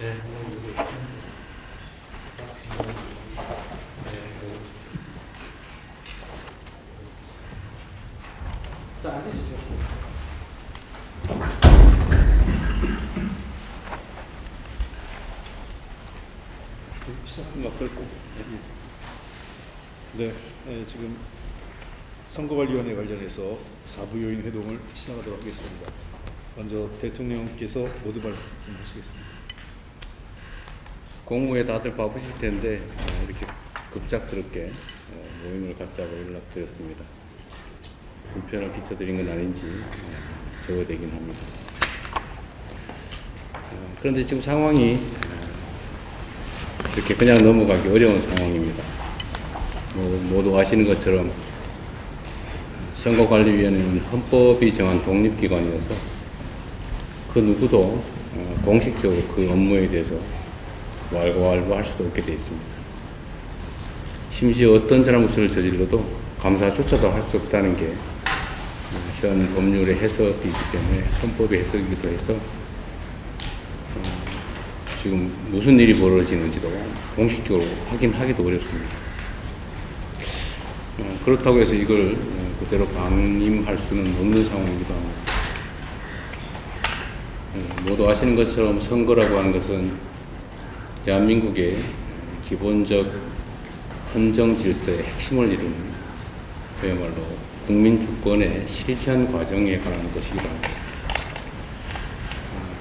네. 자, 앉으시죠. 시작한 끌고. 네, 지금 선거관리위원회 관련해서 사부요인 회동을 시작하도록 하겠습니다. 먼저 대통령께서 모두 말씀하시겠습니다. 공무에 다들 바쁘실 텐데 이렇게 급작스럽게 모임을 갖자고 연락드렸습니다. 불편을 끼쳐드린 건 아닌지 적어되긴 합니다. 그런데 지금 상황이 이렇게 그냥 넘어가기 어려운 상황입니다. 모두 아시는 것처럼 선거관리위원회는 헌법이 정한 독립기관이어서 그 누구도 공식적으로 그 업무에 대해서 왈가왈부할 수도 없게 되어 있습니다. 심지어 어떤 잘못을 저질러도 감사조차도 할 수 없다는 게 현 법률의 해석이기 때문에 헌법의 해석이기도 해서 지금 무슨 일이 벌어지는지도 공식적으로 확인하기도 어렵습니다. 그렇다고 해서 이걸 그대로 방임할 수는 없는 상황이기도 합니다. 모두 아시는 것처럼 선거라고 하는 것은 대한민국의 기본적 헌정 질서의 핵심을 이루는 그야말로 국민 주권의 실현 과정에 관한 것이기도 합니다.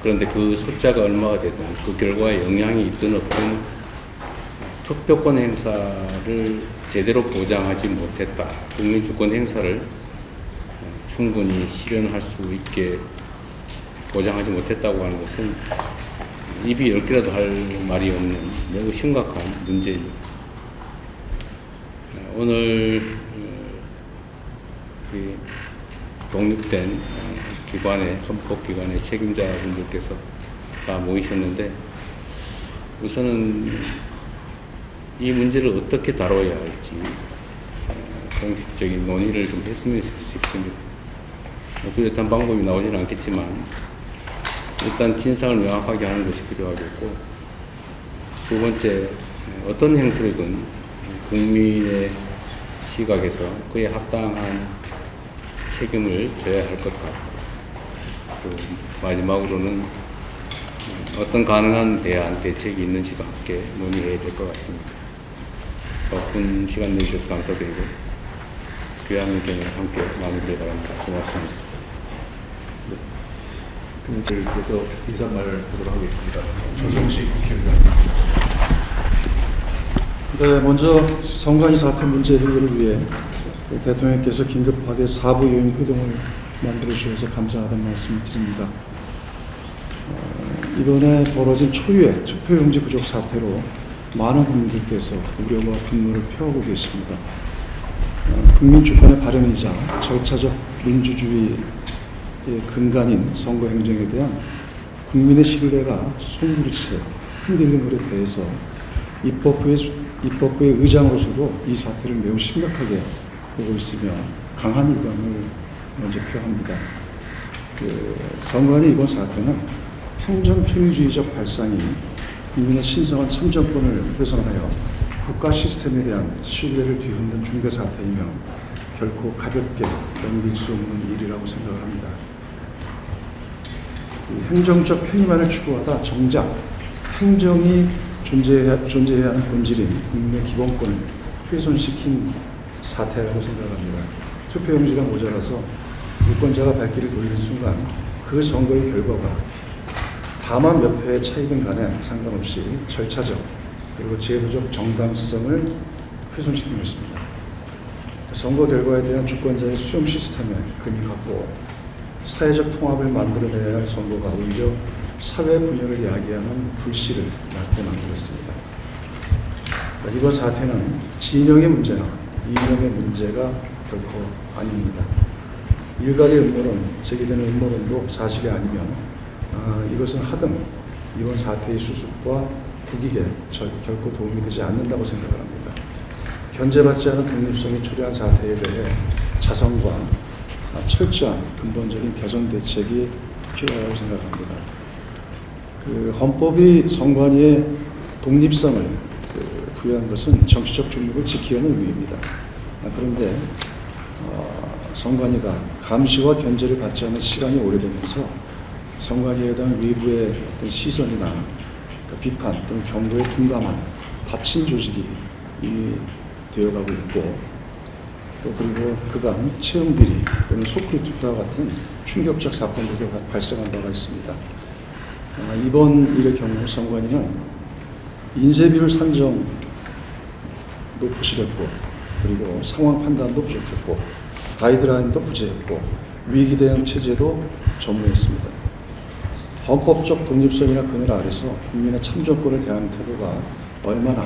그런데 그 숫자가 얼마가 되든 그 결과에 영향이 있든 없든 투표권 행사를 제대로 보장하지 못했다. 국민 주권 행사를 충분히 실현할 수 있게 보장하지 못했다고 하는 것은 입이 10개라도 할 말이 없는 매우 심각한 문제입니다. 오늘 독립된 기관의, 헌법기관의 책임자분들께서 다 모이셨는데 우선은 이 문제를 어떻게 다뤄야 할지 공식적인 논의를 좀 했으면 싶습니다. 뚜렷한 방법이 나오지는 않겠지만 일단 진상을 명확하게 하는 것이 필요하겠고, 두 번째, 어떤 형태로든 국민의 시각에서 그에 합당한 책임을 져야 할 것 같고, 또 마지막으로는 어떤 가능한 대안, 대책이 있는지도 함께 논의해야 될 것 같습니다. 바쁜 시간 내주셔서 감사드리고 귀한 의견을 함께 나누길 바랍니다. 고맙습니다. 그래서 인사말 하도록 하겠습니다. 조정식 기획관님. 네, 먼저 선관위 사태 문제 해결을 위해 대통령께서 긴급하게 사부요인 회동을 만들어 주셔서 감사하다는 말씀을 드립니다. 이번에 벌어진 초유의 투표용지 부족 사태로 많은 국민들께서 우려와 분노를 표하고 계십니다. 국민 주권의 발현이자 절차적 민주주의의 근간인 선거 행정에 대한 국민의 신뢰가 손부리째 흔들린 것에 대해서 입법부의 의장으로서도 이 사태를 매우 심각하게 보고 있으며 강한 유감을 먼저 표합니다. 선관위 이번 사태는 행정 편의주의적 발상이 국민의 신성한 참정권을 훼손하여 국가 시스템에 대한 신뢰를 뒤흔든 중대 사태이며 결코 가볍게 넘길 수 없는 일이라고 생각을 합니다. 행정적 편의만을 추구하다 정작 행정이 존재해야 하는 본질인 국민의 기본권을 훼손시킨 사태라고 생각합니다. 투표용지가 모자라서 유권자가 발길을 돌리는 순간 그 선거의 결과가 다만 몇 표의 차이든 간에 상관없이 절차적 그리고 제도적 정당성을 훼손시킨 것입니다. 선거 결과에 대한 주권자의 수용 시스템에 금이 갔고 사회적 통합을 만들어내야 할 선거가 오히려 사회 분열을 야기하는 불씨를 맑게 만들었습니다. 이번 사태는 진영의 문제나 이념의 문제가 결코 아닙니다. 일각의 음모론, 제기되는 음모론도 사실이 아니며 이것은 하등 이번 사태의 수습과 국익에 결코 도움이 되지 않는다고 생각을 합니다. 견제받지 않은 독립성이 초래한 사태에 대해 자성과 철저한 근본적인 개선 대책이 필요하다고 생각합니다. 그 헌법이 선관위의 독립성을 부여한 것은 정치적 중립을 지키는 의미입니다. 그런데 선관위가 감시와 견제를 받지 않은 시간이 오래되면서 선관위에 대한 외부의 어떤 시선이나 그 비판 또는 경고에 둔감한 닫힌 조직이 이미 되어가고 있고, 또 그리고 그간 채용비리 또는 소쿠리 투표와 같은 충격적 사건들이 발생한 바가 있습니다. 이번 일의 경우 선관위는 인쇄비율 산정도 부실했고, 그리고 상황 판단도 부족했고, 가이드라인도 부재했고, 위기 대응 체제도 전무했습니다. 헌법적 독립성이나 그늘 아래서 국민의 참정권을 대하는 태도가 얼마나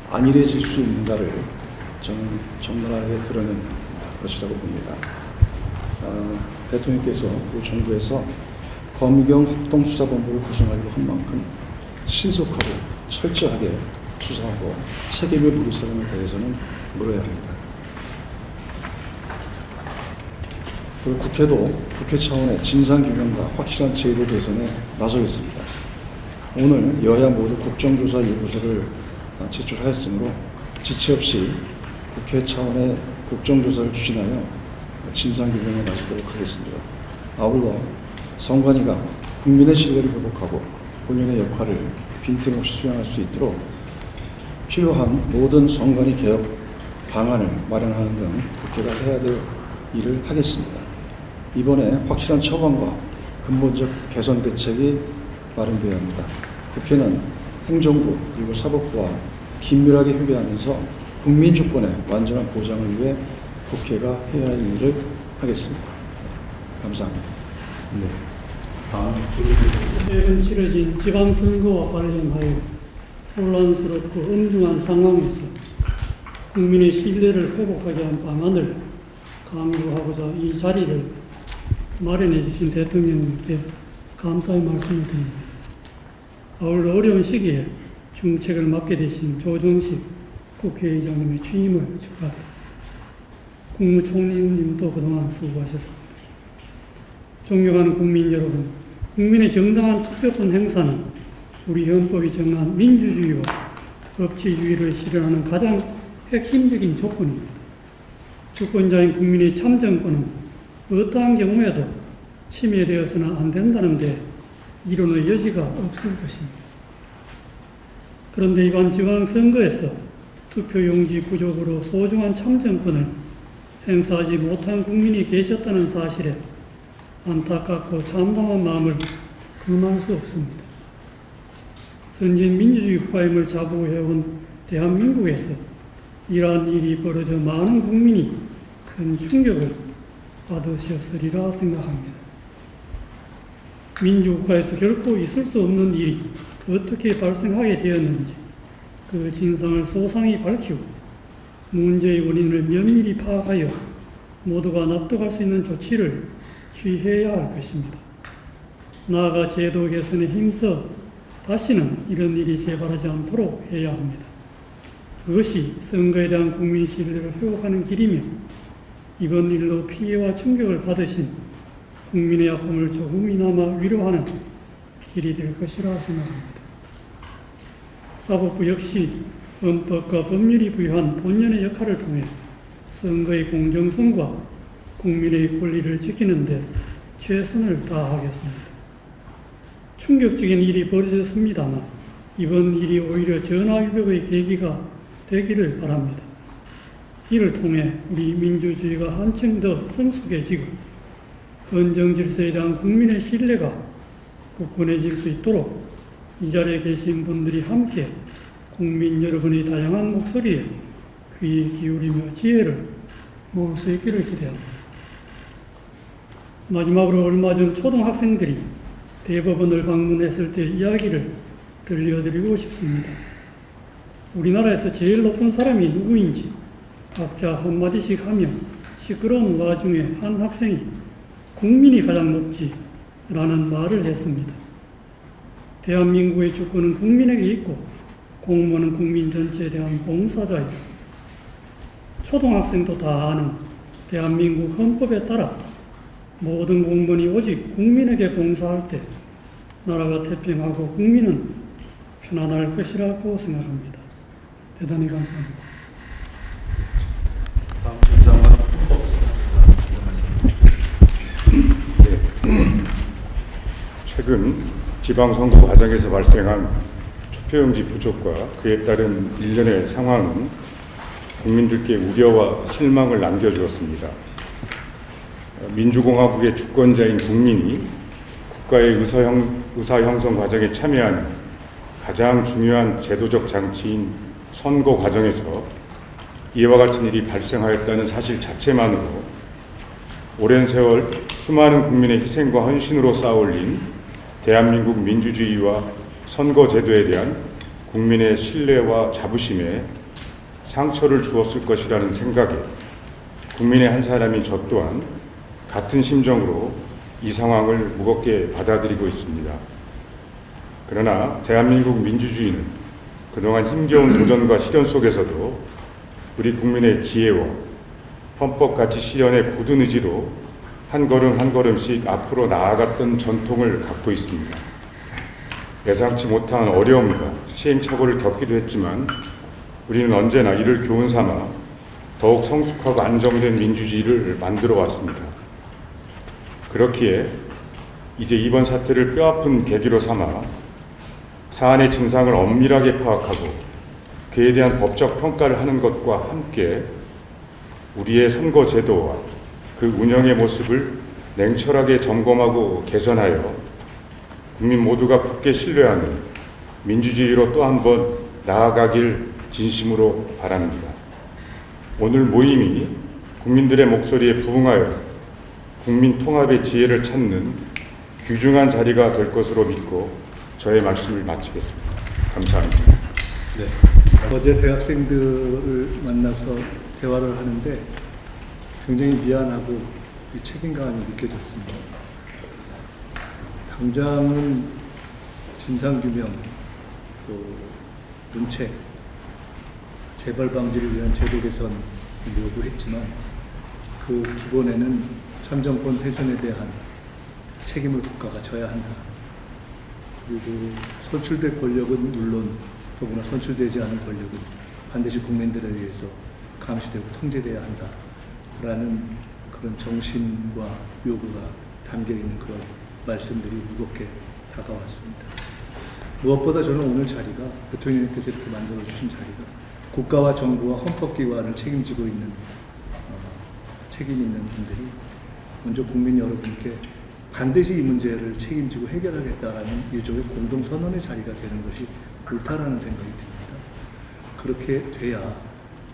안일해질 수 있는가를 저는 적나라하게 드러낸 것이라고 봅니다. 대통령께서 그 정부에서 검경 합동수사본부를 구성하기로 한 만큼 신속하고 철저하게 수사하고 책임을 물을 사람에 대해서는 물어야 합니다. 그리고 국회도 국회 차원의 진상규명과 확실한 제도 개선에 나서겠습니다. 오늘 여야 모두 국정조사 요구서를 제출하였으므로 지체 없이 국회 차원의 국정조사를 추진하여 진상규명에 나서도록 하겠습니다. 아울러 선관위가 국민의 신뢰를 회복하고 본연의 역할을 빈틈없이 수행할 수 있도록 필요한 모든 선관위 개혁 방안을 마련하는 등 국회가 해야 될 일을 하겠습니다. 이번에 확실한 처방과 근본적 개선 대책이 마련되어야 합니다. 국회는 행정부 그리고 사법부와 긴밀하게 협의하면서 국민 주권의 완전한 보장을 위해 국회가 해야 할 일을 하겠습니다. 감사합니다. 네. 최근 치러진 지방선거와 관련하여 혼란스럽고 엄중한 상황에서 국민의 신뢰를 회복하게 한 방안을 강구하고자 이 자리를 마련해 주신 대통령님께 감사의 말씀을 드립니다. 아울러 어려운 시기에 중책을 맡게 되신 조정식 국회의장님의 취임을 축하드립니다. 국무총리님도 그동안 수고하셨습니다. 존경하는 국민 여러분, 국민의 정당한 투표권 행사는 우리 헌법이 정한 민주주의와 법치주의를 실현하는 가장 핵심적인 조건입니다. 주권자인 국민의 참정권은 어떠한 경우에도 침해되어서는 안 된다는 데 이론의 여지가 없을 것입니다. 그런데 이번 지방선거에서 투표용지 부족으로 소중한 참정권을 행사하지 못한 국민이 계셨다는 사실에 안타깝고 참담한 마음을 금할 수 없습니다. 선진 민주주의 국가임을 자부해온 대한민국에서 이러한 일이 벌어져 많은 국민이 큰 충격을 받으셨으리라 생각합니다. 민주국가에서 결코 있을 수 없는 일이 어떻게 발생하게 되었는지 그 진상을 소상히 밝히고 문제의 원인을 면밀히 파악하여 모두가 납득할 수 있는 조치를 취해야 할 것입니다. 나아가 제도 개선에 힘써 다시는 이런 일이 재발하지 않도록 해야 합니다. 그것이 선거에 대한 국민 신뢰를 회복하는 길이며 이번 일로 피해와 충격을 받으신 국민의 아픔을 조금이나마 위로하는 길이 될 것이라 생각합니다. 사법부 역시 헌법과 법률이 부여한 본연의 역할을 통해 선거의 공정성과 국민의 권리를 지키는 데 최선을 다하겠습니다. 충격적인 일이 벌어졌습니다만 이번 일이 오히려 전화위복의 계기가 되기를 바랍니다. 이를 통해 우리 민주주의가 한층 더 성숙해지고 헌정질서에 대한 국민의 신뢰가 굳건해질 수 있도록 이 자리에 계신 분들이 함께 국민 여러분의 다양한 목소리에 귀 기울이며 지혜를 모을 수 있기를 기대합니다. 마지막으로 얼마 전 초등학생들이 대법원을 방문했을 때 이야기를 들려드리고 싶습니다. 우리나라에서 제일 높은 사람이 누구인지 각자 한마디씩 하며 시끄러운 와중에 한 학생이 국민이 가장 높지 라는 말을 했습니다. 대한민국의 주권은 국민에게 있고 공무원은 국민 전체에 대한 봉사자이다. 초등학생도 다 아는 대한민국 헌법에 따라 모든 공무원이 오직 국민에게 봉사할 때 나라가 태평하고 국민은 편안할 것이라고 생각합니다. 대단히 감사합니다. 다음 전장관 최근 지방선거 과정에서 발생한 투표용지 부족과 그에 따른 일련의 상황은 국민들께 우려와 실망을 남겨주었습니다. 민주공화국의 주권자인 국민이 국가의 의사 형성 과정에 참여하는 가장 중요한 제도적 장치인 선거 과정에서 이와 같은 일이 발생하였다는 사실 자체만으로 오랜 세월 수많은 국민의 희생과 헌신으로 쌓아올린 대한민국 민주주의와 선거제도에 대한 국민의 신뢰와 자부심에 상처를 주었을 것이라는 생각에 국민의 한 사람인 저 또한 같은 심정으로 이 상황을 무겁게 받아들이고 있습니다. 그러나 대한민국 민주주의는 그동안 힘겨운 도전과 시련 속에서도 우리 국민의 지혜와 헌법가치 실현의 굳은 의지로 한 걸음 한 걸음씩 앞으로 나아갔던 전통을 갖고 있습니다. 예상치 못한 어려움과 시행착오를 겪기도 했지만 우리는 언제나 이를 교훈 삼아 더욱 성숙하고 안정된 민주주의를 만들어 왔습니다. 그렇기에 이제 이번 사태를 뼈아픈 계기로 삼아 사안의 진상을 엄밀하게 파악하고 그에 대한 법적 평가를 하는 것과 함께 우리의 선거 제도와 그 운영의 모습을 냉철하게 점검하고 개선하여 국민 모두가 굳게 신뢰하는 민주주의로 또 한 번 나아가길 진심으로 바랍니다. 오늘 모임이 국민들의 목소리에 부응하여 국민 통합의 지혜를 찾는 귀중한 자리가 될 것으로 믿고 저의 말씀을 마치겠습니다. 감사합니다. 네. 어제 대학생들을 만나서 대화를 하는데 굉장히 미안하고 책임감이 느껴졌습니다. 당장은 진상규명, 또 문책, 재발 방지를 위한 제도 개선 요구했지만 그 기본에는 전 정권 훼손에 대한 책임을 국가가 져야 한다. 그리고 선출된 권력은 물론 더구나 선출되지 않은 권력은 반드시 국민들을 위해서 감시되고 통제돼야 한다라는 그런 정신과 요구가 담겨있는 그런 말씀들이 무겁게 다가왔습니다. 무엇보다 저는 오늘 자리가 대통령님께서 이렇게 만들어주신 자리가 국가와 정부와 헌법기관을 책임지고 있는 책임 있는 분들이 먼저 국민 여러분께 반드시 이 문제를 책임지고 해결하겠다라는 일종의 공동선언의 자리가 되는 것이 옳다라는 생각이 듭니다. 그렇게 돼야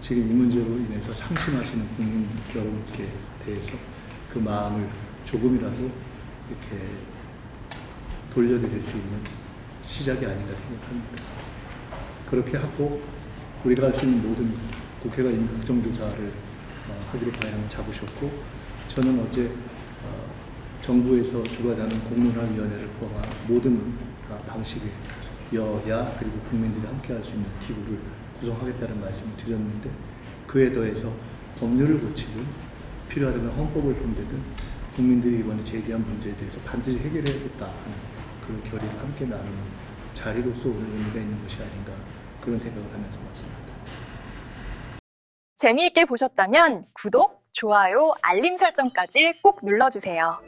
지금 이 문제로 인해서 상심하시는 국민 여러분께 대해서 그 마음을 조금이라도 이렇게 돌려드릴 수 있는 시작이 아닌가 생각합니다. 그렇게 하고 우리가 할 수 있는 모든 국회가 이미 국정조사를 하기로 방향을 잡으셨고 저는 어제 정부에서 주관하는 공론화위원회를 포함한 모든 방식의 여야 그리고 국민들이 함께 할 수 있는 기구를 구성하겠다는 말씀을 드렸는데 그에 더해서 법률을 고치든 필요하다면 헌법을 본다든 국민들이 이번에 제기한 문제에 대해서 반드시 해결해야겠다 하는 그런 결의를 함께 나누는 자리로서 오늘 의미가 있는 것이 아닌가 그런 생각을 하면서 왔습니다. 재미있게 보셨다면 구독, 좋아요, 알림 설정까지 꼭 눌러주세요.